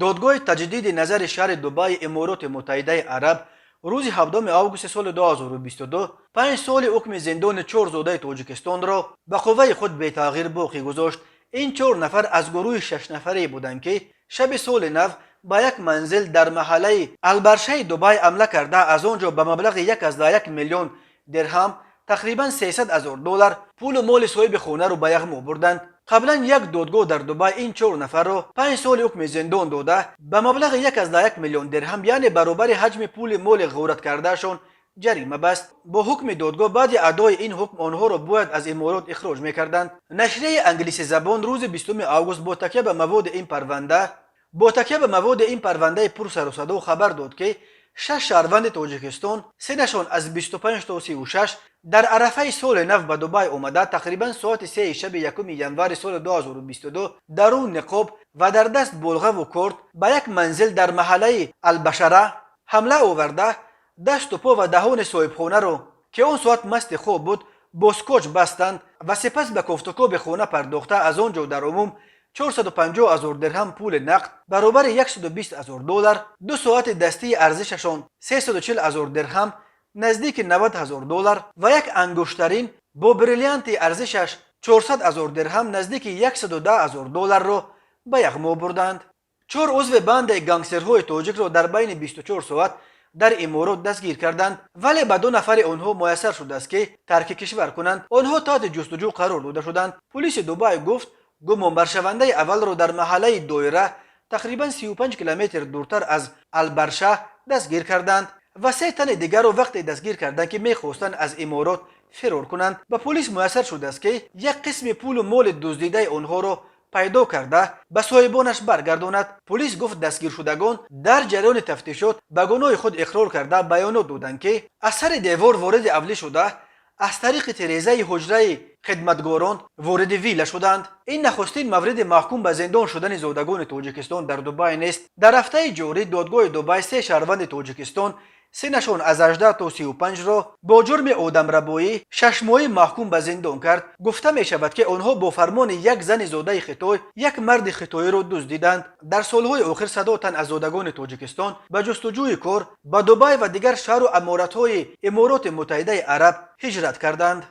دادگاه تجدید نظر شهر دبی امارات متحده عرب روز 7 آگوست سال 2022 5 سال حکم زندان 4 زاده تاجیکستان را به قوه خود به تغییر باقی گذاشت. این 4 نفر از گروه 6 نفره بودند که شب سال نو به یک منزل در محله البرشه دبی حمله کرده از آنجا به مبلغ 1.1 میلیون درهم تقریبا 300,000 دلار پول و مال صاحب خانه را به یغما بردند. قبلا یک دادگاه در دبی این 4 نفر را 5 سال حکم زندان داده به مبلغ 1.1 میلیون درهم یعنی برابر حجم پول مال غارت کردهشان جریمه بست. با حکم دادگاه بعد ادای این حکم آنها را باید از امارات اخراج میکردند. نشریه انگلیسی زبان روز 20 آگوست با تکیه به مواد این پرونده پر سر و صدا خبر داد که 6 شهروند تاجیکستان سنشان از 25 تا 36 در عرفه سال نو به دبی آمده تقریبا ساعت 3 شب 1 ینور سال 2022 درون نقاب و در دست بلغه و کرد به یک منزل در محله البشره حمله آورده دست و پا و دهان صاحبخانه را که آن ساعت مست خواب بود با اسکوچ بستند و سپس به کوفتکوب خانه پرداخته از آنجا در عموم 450,000 درهم پول نقد برابر 120,000 دلار، 2 ساعت دستی ارزششان 340,000 درهم نزدیک 90,000 دلار و یک انگشترین با بریلیانت ارزشش 400,000 درهم نزدیک 110,000 دلار را به یغما بردند. 4 عضو بند گانگسترهای تاجیک را در بین 24 ساعت در امارات دستگیر کردند ولی به 2 نفر آنها میسر شده است که ترک کشور کنند. آنها تحت جستجو قرار داده شدند. پلیس دبی گفت گمان شونده اول را در محله دایره تقریبا 35 کیلومتر دورتر از البرشه دستگیر کردند و 3 تن دیگر را وقتی دستگیر کردند که میخواستند از امارات فرار کنند. به پلیس میسر شده است که یک قسم پول و مال دزدیده آنها را پیدا کرده به صاحبانش برگرداند. پلیس گفت دستگیر شدگان در جریان تفتیشات به گناه خود اقرار کرده بیانات دادند که از سر دیوار وارد حوله شده از طریق تریزه حجره خدمتگاران وارد ویله شدند. این نخستین مورد محکوم به زندان شدن زادگان تاجیکستان در دبی نیست. در هفته جاری دادگاه دبی 3 شهروند تاجیکستان سنشان از 18 تا 35 را با جرم آدمربایی 6 ماهه محکوم به زندان کرد. گفته می شود که آنها با فرمان یک زن زاده خطای یک مرد خطایی را دزدیدند. در سالهای آخر 100 تن از زادگان تاجیکستان به جستجوی کار به دبی و دیگر شهر و امارت‌های امارات متحده عرب هجرت کردند.